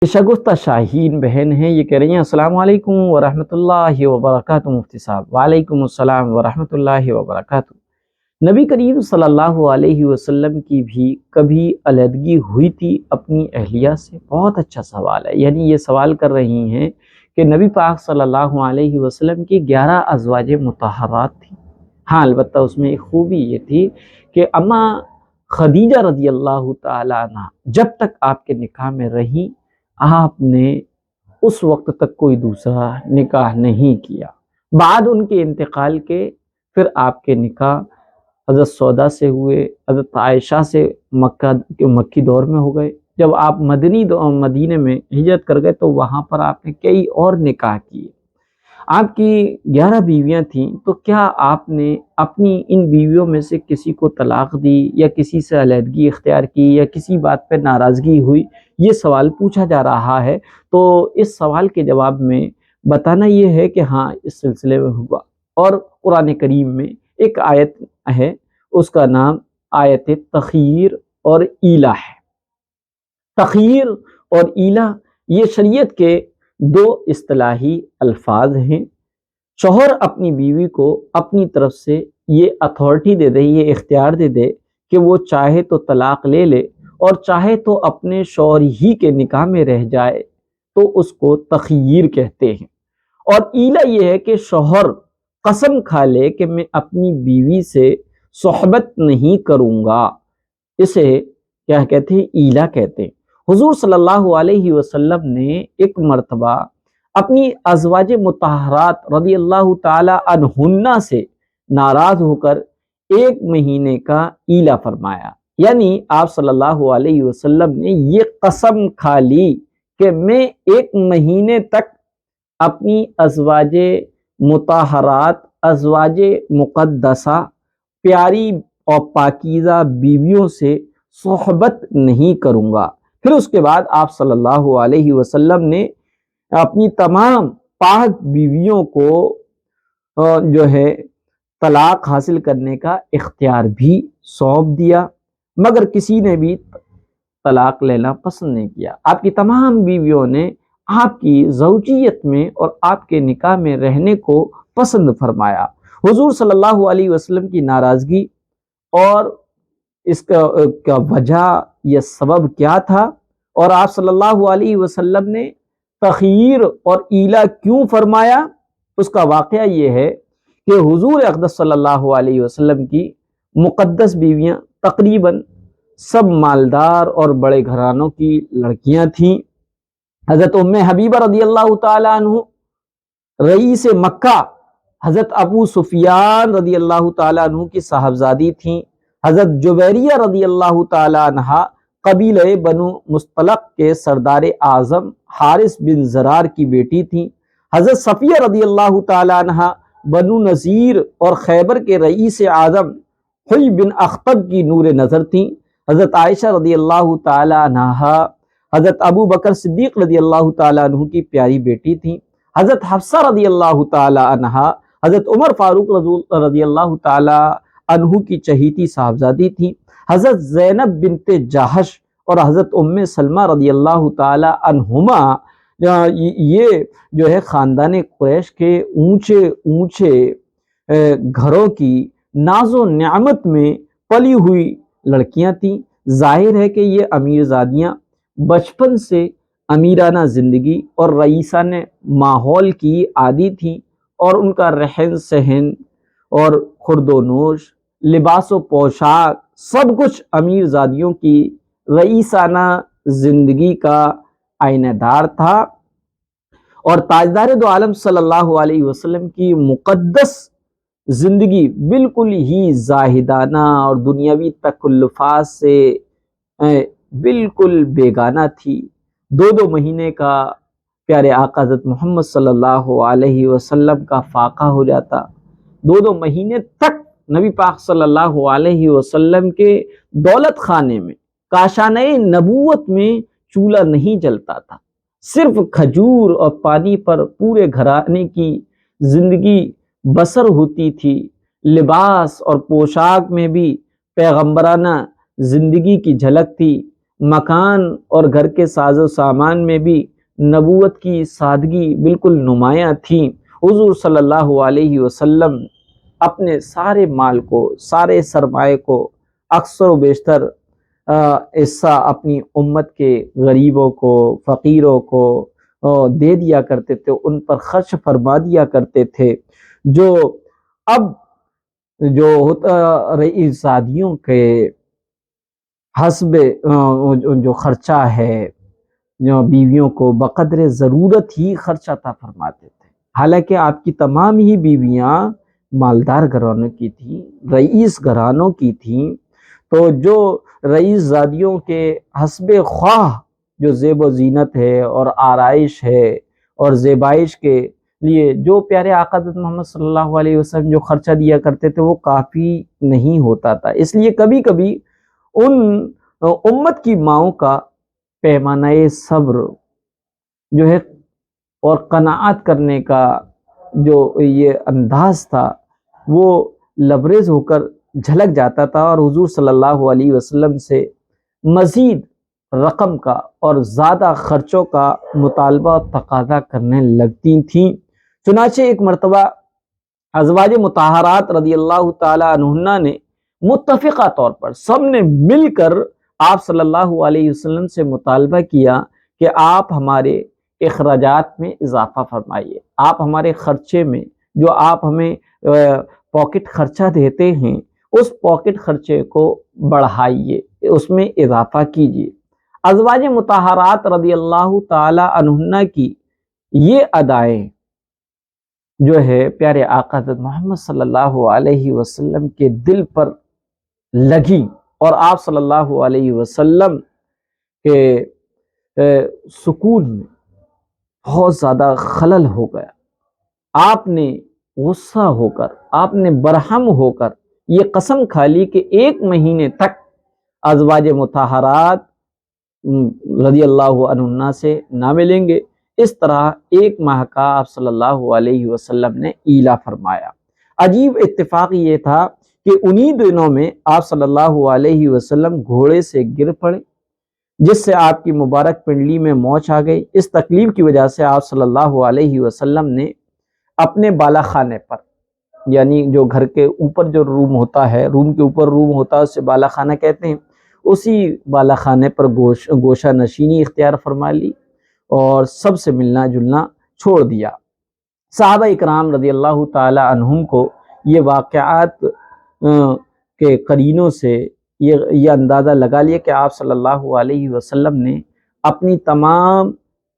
شگفتہ شاہین بہن ہیں، یہ کہہ رہی ہیں السلام علیکم ورحمۃ اللہ وبرکاتہ مفتی صاحب۔ وعلیکم السلام ورحمۃ اللہ وبرکاتہ۔ نبی کریم صلی اللہ علیہ وسلم کی بھی کبھی علیحدگی ہوئی تھی اپنی اہلیہ سے؟ بہت اچھا سوال ہے۔ یعنی یہ سوال کر رہی ہیں کہ نبی پاک صلی اللہ علیہ وسلم کی 11 ازواج مطہرات تھیں۔ ہاں، البتہ اس میں ایک خوبی یہ تھی کہ اما خدیجہ رضی اللہ تعالیٰ عنہ جب تک آپ کے نکاح میں رہیں، آپ نے اس وقت تک کوئی دوسرا نکاح نہیں کیا۔ بعد ان کے انتقال کے پھر آپ کے نکاح حضرت سودا سے ہوئے، حضرت عائشہ سے مکی دور میں ہو گئے۔ جب آپ مدینے میں ہجرت کر گئے تو وہاں پر آپ نے کئی اور نکاح کیے۔ آپ کی 11 بیویاں تھیں، تو کیا آپ نے اپنی ان بیویوں میں سے کسی کو طلاق دی یا کسی سے علیحدگی اختیار کی یا کسی بات پہ ناراضگی ہوئی؟ یہ سوال پوچھا جا رہا ہے۔ تو اس سوال کے جواب میں بتانا یہ ہے کہ ہاں، اس سلسلے میں ہوا، اور قرآن کریم میں ایک آیت ہے، اس کا نام آیت تخیر اور ایلا ہے۔ تخیر اور ایلا یہ شریعت کے دو اصطلاحی الفاظ ہیں۔ شوہر اپنی بیوی کو اپنی طرف سے یہ اتھارٹی دے دے، یہ اختیار دے دے کہ وہ چاہے تو طلاق لے لے اور چاہے تو اپنے شوہر ہی کے نکاح میں رہ جائے، تو اس کو تخیر کہتے ہیں۔ اور ایلا یہ ہے کہ شوہر قسم کھا لے کہ میں اپنی بیوی سے صحبت نہیں کروں گا، اسے کیا کہتے ہیں؟ ایلا کہتے ہیں۔ حضور صلی اللہ علیہ وسلم نے ایک مرتبہ اپنی ازواج مطہرات رضی اللہ تعالی عنہن سے ناراض ہو کر 1 مہینے کا ایلا فرمایا۔ یعنی آپ صلی اللہ علیہ وسلم نے یہ قسم کھا لی کہ میں 1 مہینے تک اپنی ازواج مطہرات، ازواج مقدسہ، پیاری اور پاکیزہ بیویوں سے صحبت نہیں کروں گا۔ پھر اس کے بعد آپ صلی اللہ علیہ وسلم نے اپنی تمام پاک بیویوں کو جو ہے طلاق حاصل کرنے کا اختیار بھی سونپ دیا، مگر کسی نے بھی طلاق لینا پسند نہیں کیا۔ آپ کی تمام بیویوں نے آپ کی زوجیت میں اور آپ کے نکاح میں رہنے کو پسند فرمایا۔ حضور صلی اللہ علیہ وسلم کی ناراضگی اور اس کا وجہ یا سبب کیا تھا، اور آپ صلی اللہ علیہ وسلم نے تخیر اور ایلا کیوں فرمایا، اس کا واقعہ یہ ہے کہ حضور اقدس صلی اللہ علیہ وسلم کی مقدس بیویاں تقریباً سب مالدار اور بڑے گھرانوں کی لڑکیاں تھیں۔ حضرت ام حبیبہ رضی اللہ تعالیٰ عنہ رئیس مکہ حضرت ابو سفیان رضی اللہ تعالیٰ عنہ کی صاحبزادی تھیں۔ حضرت جویریہ رضی اللہ تعالیٰ عنہ قبیلہ بنو مصطلق کے سردار اعظم حارث بن زرار کی بیٹی تھیں۔ حضرت صفیہ رضی اللہ تعالیٰ عنہ بنو نذیر اور خیبر کے رئیس اعظم حی بن اخطب کی نور نظر تھیں۔ حضرت عائشہ رضی اللہ تعالیٰ عنہ حضرت ابو بکر صدیق رضی اللہ تعالیٰ عنہ کی پیاری بیٹی تھیں۔ حضرت حفصہ رضی اللہ تعالیٰ عنہ حضرت عمر فاروق رضی اللہ تعالیٰ عنہ کی چہیتی صاحبزادی تھیں۔ حضرت زینب بنت جہش اور حضرت ام سلمہ رضی اللہ تعالیٰ عنہما یہ جو ہے خاندان قریش کے اونچے گھروں کی ناز و نعمت میں پلی ہوئی لڑکیاں تھیں۔ ظاہر ہے کہ یہ امیر زادیاں بچپن سے امیرانہ زندگی اور رئیسانہ ماحول کی عادی تھیں، اور ان کا رہن سہن اور خورد و نوش، لباس و پوشاک، سب کچھ امیر زادیوں کی رئیسانہ زندگی کا آئینہ دار تھا۔ اور تاجدار دو عالم صلی اللہ علیہ وسلم کی مقدس زندگی بالکل ہی زاہدانہ اور دنیاوی تکلفات سے بالکل بیگانہ تھی۔ 2 مہینے کا پیارے آقا حضرت محمد صلی اللہ علیہ وسلم کا فاقہ ہو جاتا۔ 2 مہینے تک نبی پاک صلی اللہ علیہ وسلم کے دولت خانے میں، کاشانہ نبوت میں چولہا نہیں جلتا تھا۔ صرف کھجور اور پانی پر پورے گھرانے کی زندگی بسر ہوتی تھی۔ لباس اور پوشاک میں بھی پیغمبرانہ زندگی کی جھلک تھی۔ مکان اور گھر کے ساز و سامان میں بھی نبوت کی سادگی بالکل نمایاں تھی۔ حضور صلی اللہ علیہ وسلم اپنے سارے مال کو، سارے سرمایے کو، اکثر و بیشتر حصہ اپنی امت کے غریبوں کو، فقیروں کو دے دیا کرتے تھے، ان پر خرچ فرما دیا کرتے تھے۔ جو اب جو رئیس زادیوں کے حسب جو خرچہ ہے، جو بیویوں کو بقدر ضرورت ہی خرچہ عطا فرماتے تھے، حالانکہ آپ کی تمام ہی بیویاں مالدار گھرانوں کی تھیں، رئیس گھرانوں کی تھیں، تو جو رئیس زادیوں کے حسب خواہ جو زیب و زینت ہے اور آرائش ہے اور زیبائش کے لیے جو پیارے آقا حضرت محمد صلی اللہ علیہ وسلم جو خرچہ دیا کرتے تھے وہ کافی نہیں ہوتا تھا۔ اس لیے کبھی کبھی ان امت کی ماؤں کا پیمانہ صبر جو ہے اور قناعت کرنے کا جو یہ انداز تھا وہ لبریز ہو کر جھلک جاتا تھا، اور حضور صلی اللہ علیہ وسلم سے مزید رقم کا اور زیادہ خرچوں کا مطالبہ تقاضا کرنے لگتی تھیں۔ چنانچہ ایک مرتبہ ازواج مطہرات رضی اللہ تعالی عنہن نے متفقہ طور پر سب نے مل کر آپ صلی اللہ علیہ وسلم سے مطالبہ کیا کہ آپ ہمارے اخراجات میں اضافہ فرمائیے، آپ ہمارے خرچے میں جو آپ ہمیں پاکٹ خرچہ دیتے ہیں اس پاکٹ خرچے کو بڑھائیے، اس میں اضافہ کیجیے۔ ازواج مطہرات رضی اللہ تعالی عنہن کی یہ ادائیں جو ہے پیارے آقا حضرت محمد صلی اللہ علیہ وسلم کے دل پر لگی، اور آپ صلی اللہ علیہ وسلم کے سکون میں بہت زیادہ خلل ہو گیا۔ آپ نے غصہ ہو کر، آپ نے برہم ہو کر یہ قسم کھا لی کہ 1 مہینے تک ازواج مطہرات رضی اللہ عنہن سے نہ ملیں گے۔ اس طرح 1 ماہ کا آپ صلی اللہ علیہ وسلم نے ایلا فرمایا۔ عجیب اتفاق یہ تھا کہ انہی دنوں میں آپ صلی اللہ علیہ وسلم گھوڑے سے گر پڑے، جس سے آپ کی مبارک پنڈلی میں موچ آ گئی۔ اس تکلیف کی وجہ سے آپ صلی اللہ علیہ وسلم نے اپنے بالا خانے پر، یعنی جو گھر کے اوپر جو روم ہوتا ہے، روم کے اوپر روم ہوتا ہے اسے بالا خانہ کہتے ہیں، اسی بالا خانے پر گوشہ نشینی اختیار فرما لی اور سب سے ملنا جلنا چھوڑ دیا۔ صحابہ اکرام رضی اللہ تعالی عنہم کو یہ واقعات کے قرینوں سے یہ اندازہ لگا لیا کہ آپ صلی اللہ علیہ وسلم نے اپنی تمام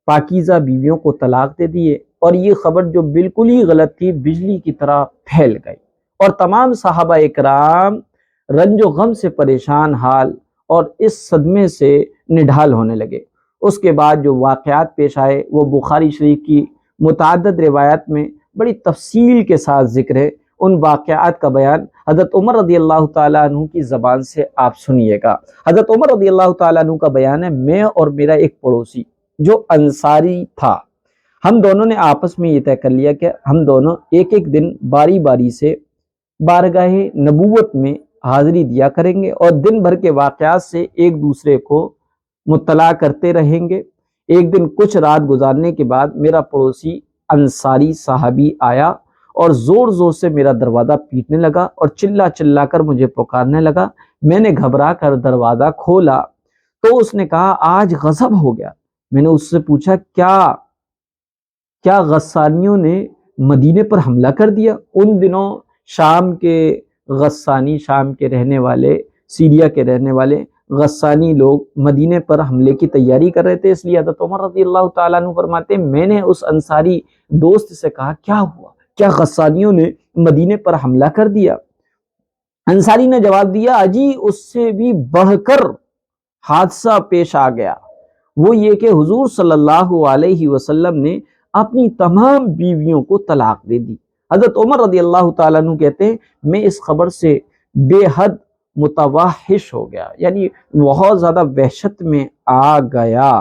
پاکیزہ بیویوں کو طلاق دے دیے، اور یہ خبر جو بالکل ہی غلط تھی بجلی کی طرح پھیل گئی، اور تمام صحابہ اکرام رنج و غم سے پریشان حال اور اس صدمے سے نڈھال ہونے لگے۔ اس کے بعد جو واقعات پیش آئے وہ بخاری شریف کی متعدد روایات میں بڑی تفصیل کے ساتھ ذکر ہے۔ ان واقعات کا بیان حضرت عمر رضی اللہ تعالیٰ عنہ کی زبان سے آپ سنیے گا۔ حضرت عمر رضی اللہ تعالیٰ عنہ کا بیان ہے، میں اور میرا ایک پڑوسی جو انصاری تھا، ہم دونوں نے آپس میں یہ طے کر لیا کہ ہم دونوں ایک ایک دن باری باری سے بارگاہ نبوت میں حاضری دیا کریں گے اور دن بھر کے واقعات سے ایک دوسرے کو مطلع کرتے رہیں گے۔ ایک دن کچھ رات گزارنے کے بعد میرا پڑوسی انصاری صحابی آیا اور زور زور سے میرا دروازہ پیٹنے لگا اور چلا چلا کر مجھے پکارنے لگا۔ میں نے گھبرا کر دروازہ کھولا تو اس نے کہا آج غضب ہو گیا۔ میں نے اس سے پوچھا کیا غسانیوں نے مدینے پر حملہ کر دیا؟ ان دنوں شام کے غسانی، شام کے رہنے والے، سیریا کے رہنے والے غسانی لوگ مدینے پر حملے کی تیاری کر رہے تھے۔ اس لیے حضرت عمر رضی اللہ تعالیٰ عنہ فرماتے ہیں میں نے اس انصاری دوست سے کہا کیا ہوا، کیا غسانیوں نے مدینے پر حملہ کر دیا؟ انصاری نے جواب دیا اجی اس سے بھی بڑھ کر حادثہ پیش آ گیا، وہ یہ کہ حضور صلی اللہ علیہ وسلم نے اپنی تمام بیویوں کو طلاق دے دی۔ حضرت عمر رضی اللہ تعالیٰ عنہ کہتے ہیں میں اس خبر سے بے حد متوحش ہو گیا، یعنی بہت زیادہ وحشت میں آ گیا،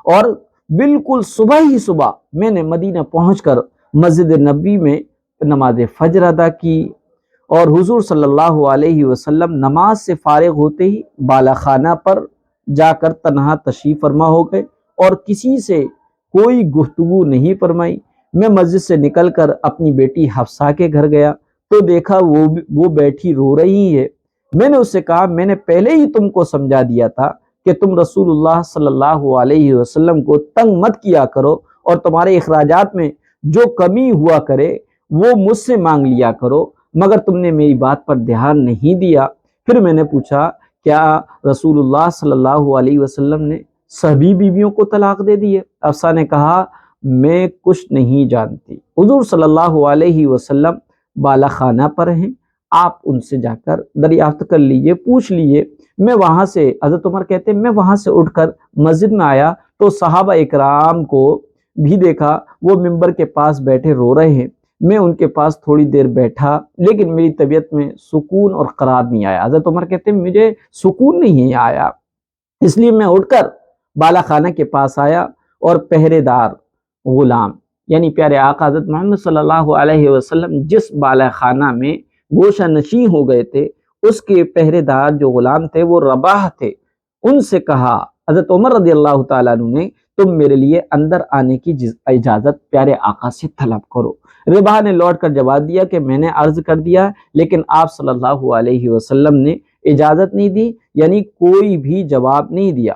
اور بالکل صبح ہی صبح میں نے مدینہ پہنچ کر مسجد نبوی میں نماز فجر ادا کی، اور حضور صلی اللہ علیہ وسلم نماز سے فارغ ہوتے ہی بالا خانہ پر جا کر تنہا تشریف فرما ہو گئے اور کسی سے کوئی گفتگو نہیں فرمائی۔ میں مسجد سے نکل کر اپنی بیٹی حفصہ کے گھر گیا تو دیکھا وہ بیٹھی رو رہی ہے۔ میں نے اس سے کہا میں نے پہلے ہی تم کو سمجھا دیا تھا کہ تم رسول اللہ صلی اللہ علیہ وسلم کو تنگ مت کیا کرو اور تمہارے اخراجات میں جو کمی ہوا کرے وہ مجھ سے مانگ لیا کرو، مگر تم نے میری بات پر دھیان نہیں دیا۔ پھر میں نے پوچھا کیا رسول اللہ صلی اللہ علیہ وسلم نے سبھی بیویوں کو طلاق دے دی ہے؟ حفصہ نے کہا میں کچھ نہیں جانتی، حضور صلی اللہ علیہ وسلم بالا خانہ پر ہیں، آپ ان سے جا کر دریافت کر لیجئے، پوچھ لیجئے۔ میں وہاں سے، حضرت عمر کہتے ہیں، میں وہاں سے اٹھ کر مسجد میں آیا تو صحابہ اکرام کو بھی دیکھا وہ ممبر کے پاس بیٹھے رو رہے ہیں۔ میں ان کے پاس تھوڑی دیر بیٹھا لیکن میری طبیعت میں سکون اور قرار نہیں آیا۔ حضرت عمر کہتے ہیں مجھے سکون نہیں آیا، اس لیے میں اٹھ کر بالا خانہ کے پاس آیا اور پہرے دار غلام یعنی پیارے آقا حضرت محمد صلی اللہ علیہ وسلم جس بالا خانہ میں گوشہ نشین ہو گئے تھے اس کے پہرے دار جو غلام تھے وہ رباح تھے، ان سے کہا حضرت عمر رضی اللہ تعالیٰ عنہ نے تم میرے لیے اندر آنے کی اجازت پیارے آقا سے طلب کرو۔ رباح نے لوٹ کر جواب دیا کہ میں نے عرض کر دیا لیکن آپ صلی اللہ علیہ وسلم نے اجازت نہیں دی، یعنی کوئی بھی جواب نہیں دیا۔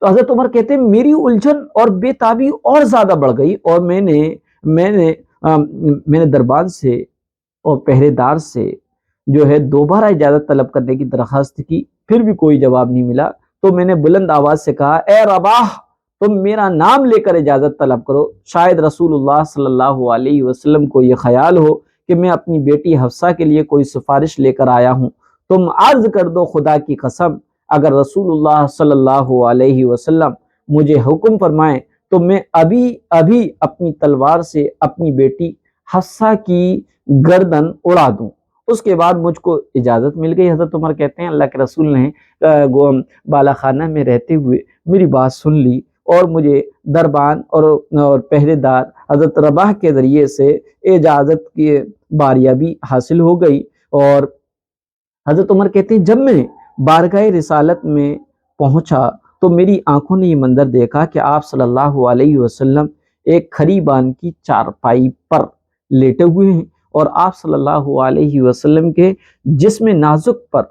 تو حضرت عمر کہتے ہیں میری الجھن اور بے تابی اور زیادہ بڑھ گئی اور میں نے دربان سے اور پہرے دار سے جو ہے دوبارہ اجازت طلب کرنے کی درخواست کی، پھر بھی کوئی جواب نہیں ملا۔ تو میں نے بلند آواز سے کہا اے رباح تم میرا نام لے کر اجازت طلب کرو، شاید رسول اللہ صلی اللہ علیہ وسلم کو یہ خیال ہو کہ میں اپنی بیٹی حفصہ کے لیے کوئی سفارش لے کر آیا ہوں۔ تم عرض کر دو خدا کی قسم اگر رسول اللہ صلی اللہ علیہ وسلم مجھے حکم فرمائیں تو میں ابھی اپنی تلوار سے اپنی بیٹی حفصہ کی گردن اڑا دوں۔ اس کے بعد مجھ کو اجازت مل گئی۔ حضرت عمر کہتے ہیں اللہ کے رسول نے بالا خانہ میں رہتے ہوئے میری بات سن لی اور مجھے دربان اور پہرے دار حضرت رباح کے ذریعے سے اجازت کی باریہ بھی حاصل ہو گئی۔ اور حضرت عمر کہتے ہیں جب میں بارگاہ رسالت میں پہنچا تو میری آنکھوں نے یہ منظر دیکھا کہ آپ صلی اللہ علیہ وسلم ایک کھری بان کی چارپائی پر لیٹے ہوئے ہیں اور آپ صلی اللہ علیہ وسلم کے جسم نازک پر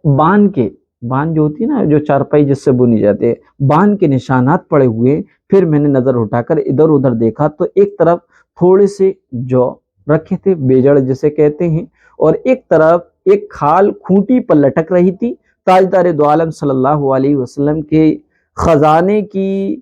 بان جو ہوتی ہے نا، جو چارپائی جس سے بنی جاتے ہیں، بان کے نشانات پڑے ہوئے۔ پھر میں نے نظر اٹھا کر ادھر ادھر دیکھا تو ایک طرف تھوڑے سے جو رکھے تھے بیجڑ جسے کہتے ہیں اور ایک طرف ایک کھال کھوٹی پر لٹک رہی تھی۔ تاجدار دو عالم صلی اللہ علیہ وسلم کے خزانے کی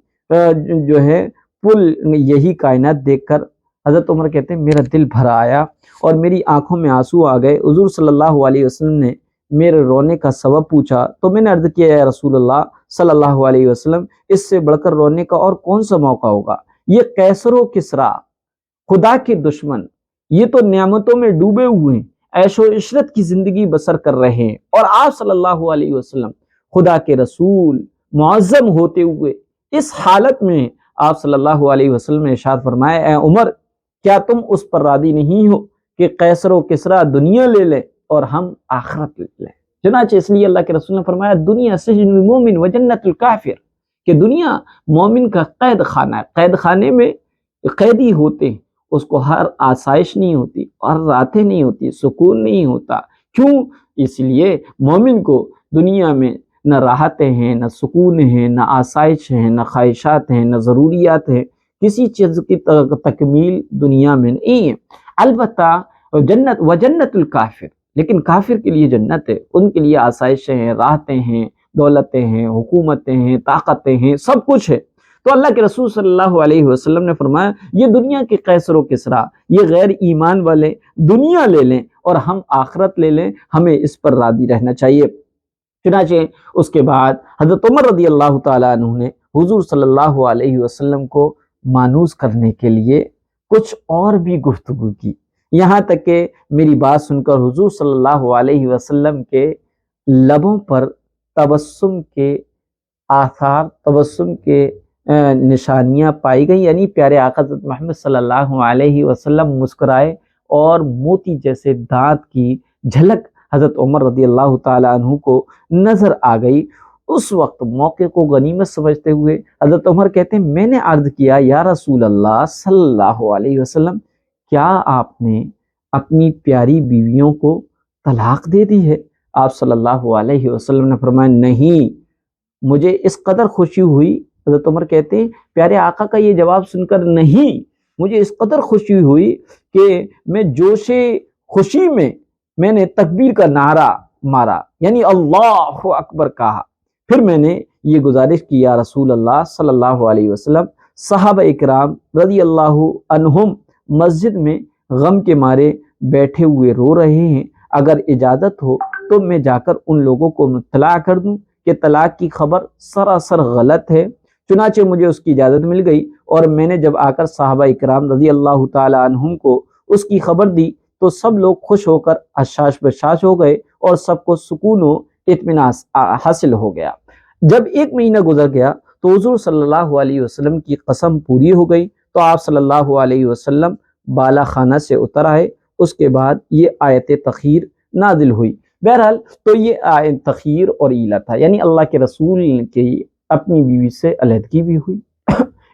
جو ہے پل یہی کائنات دیکھ کر حضرت عمر کہتے ہیں میرا دل بھر آیا اور میری آنکھوں میں آنسو آ گئے۔ حضور صلی اللہ علیہ وسلم نے میرے رونے کا سبب پوچھا تو میں نے عرض کیا یا رسول اللہ صلی اللہ علیہ وسلم اس سے بڑھ کر رونے کا اور کون سا موقع ہوگا؟ یہ قیصر و کسریٰ خدا کے دشمن، یہ تو نعمتوں میں ڈوبے ہوئے ہیں، عیش و عشرت کی زندگی بسر کر رہے ہیں، اور آپ صلی اللہ علیہ وسلم خدا کے رسول معظم ہوتے ہوئے اس حالت میں آپ صلی اللہ علیہ وسلم نے ارشاد فرمایا اے عمر کیا تم اس پر راضی نہیں ہو کہ قیصر و کسریٰ دنیا لے لیں اور ہم آخرت لے لیں؟ چنانچہ اس لیے اللہ کے رسول نے فرمایا دنیا سجن المومن و جنت الکافر، کہ دنیا مومن کا قید خانہ ہے، قید خانے میں قیدی ہوتے ہیں، اس کو ہر آسائش نہیں ہوتی اور راحتیں نہیں ہوتی، سکون نہیں ہوتا۔ کیوں؟ اس لیے مومن کو دنیا میں نہ راحتیں ہیں، نہ سکون ہیں، نہ آسائش ہیں، نہ خواہشات ہیں، نہ ضروریات ہیں، کسی چیز کی تکمیل دنیا میں نہیں ہے۔ البتہ جنت و جنت الکافر، لیکن کافر کے لیے جنت ہے، ان کے لیے آسائشیں ہیں، راحتیں ہیں، دولتیں ہیں، حکومتیں ہیں، طاقتیں ہیں، سب کچھ ہے۔ تو اللہ کے رسول صلی اللہ علیہ وسلم نے فرمایا یہ دنیا کے قیصر و کسریٰ، یہ غیر ایمان والے دنیا لے لیں اور ہم آخرت لے لیں، ہمیں اس پر راضی رہنا چاہیے۔ چنانچہ اس کے بعد حضرت عمر رضی اللہ تعالیٰ عنہ نے حضور صلی اللہ علیہ وسلم کو مانوس کرنے کے لیے کچھ اور بھی گفتگو کی، یہاں تک کہ میری بات سن کر حضور صلی اللہ علیہ وسلم کے لبوں پر تبسم کے آثار، تبسم کے نشانیاں پائی گئی، یعنی پیارے آقا حضرت محمد صلی اللہ علیہ وسلم مسکرائے اور موتی جیسے دانت کی جھلک حضرت عمر رضی اللہ تعالیٰ عنہ کو نظر آ گئی۔ اس وقت موقع کو غنیمت سمجھتے ہوئے حضرت عمر کہتے ہیں میں نے عرض کیا یا رسول اللہ صلی اللہ علیہ وسلم کیا آپ نے اپنی پیاری بیویوں کو طلاق دے دی ہے؟ آپ صلی اللہ علیہ وسلم نے فرمایا نہیں، مجھے اس قدر خوشی ہوئی، حضرت عمر کہتے ہیں پیارے آقا کا یہ جواب سن کر نہیں، مجھے اس قدر خوشی ہوئی کہ میں جوش خوشی میں نے تکبیر کا نعرہ مارا، یعنی اللہ اکبر کہا۔ پھر میں نے یہ گزارش کی یا رسول اللہ صلی اللہ علیہ وسلم صحابہ اکرام رضی اللہ عنہم مسجد میں غم کے مارے بیٹھے ہوئے رو رہے ہیں، اگر اجازت ہو تو میں جا کر ان لوگوں کو مطلع کر دوں کہ طلاق کی خبر سراسر غلط ہے۔ چنانچہ مجھے اس کی اجازت مل گئی اور میں نے جب آ کر صحابہ اکرام رضی اللہ تعالی عنہم کو اس کی خبر دی تو سب لوگ خوش ہو کر حشاش بشاش ہو گئے اور سب کو سکون و اطمینان حاصل ہو گیا۔ جب ایک مہینہ گزر گیا تو حضور صلی اللہ علیہ وسلم کی قسم پوری ہو گئی تو آپ صلی اللہ علیہ وسلم بالا خانہ سے اتر آئے۔ اس کے بعد یہ آیت تخیر نازل ہوئی۔ بہرحال تو یہ آیت تخیر اور ایلا تھا، یعنی اللہ کے رسول کی اپنی بیوی سے علیحدگی بھی ہوئی۔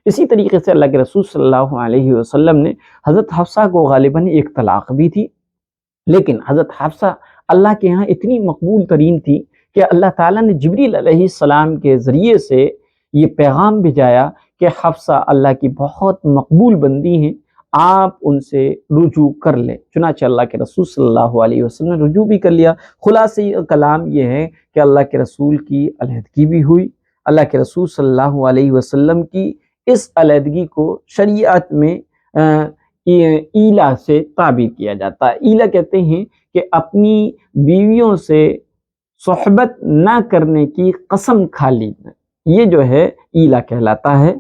اسی طریقے سے اللہ کے رسول صلی اللہ علیہ وسلم نے حضرت حفصہ کو غالباً ایک طلاق بھی تھی، لیکن حضرت حفصہ اللہ کے ہاں اتنی مقبول ترین تھی کہ اللہ تعالیٰ نے جبریل علیہ السلام کے ذریعے سے یہ پیغام بھیجایا کہ حفصہ اللہ کی بہت مقبول بندی ہیں، آپ ان سے رجوع کر لیں۔ چنانچہ اللہ کے رسول صلی اللہ علیہ وسلم نے رجوع بھی کر لیا۔ خلاصہ کلام یہ ہے کہ اللہ کے رسول کی علیحدگی بھی ہوئی۔ اللہ کے رسول صلی اللہ علیہ وسلم کی اس علیحدگی کو شریعت میں ایلا سے تعبیر کیا جاتا ہے۔ ایلا کہتے ہیں کہ اپنی بیویوں سے صحبت نہ کرنے کی قسم کھا لینا، یہ جو ہے ایلا کہلاتا ہے۔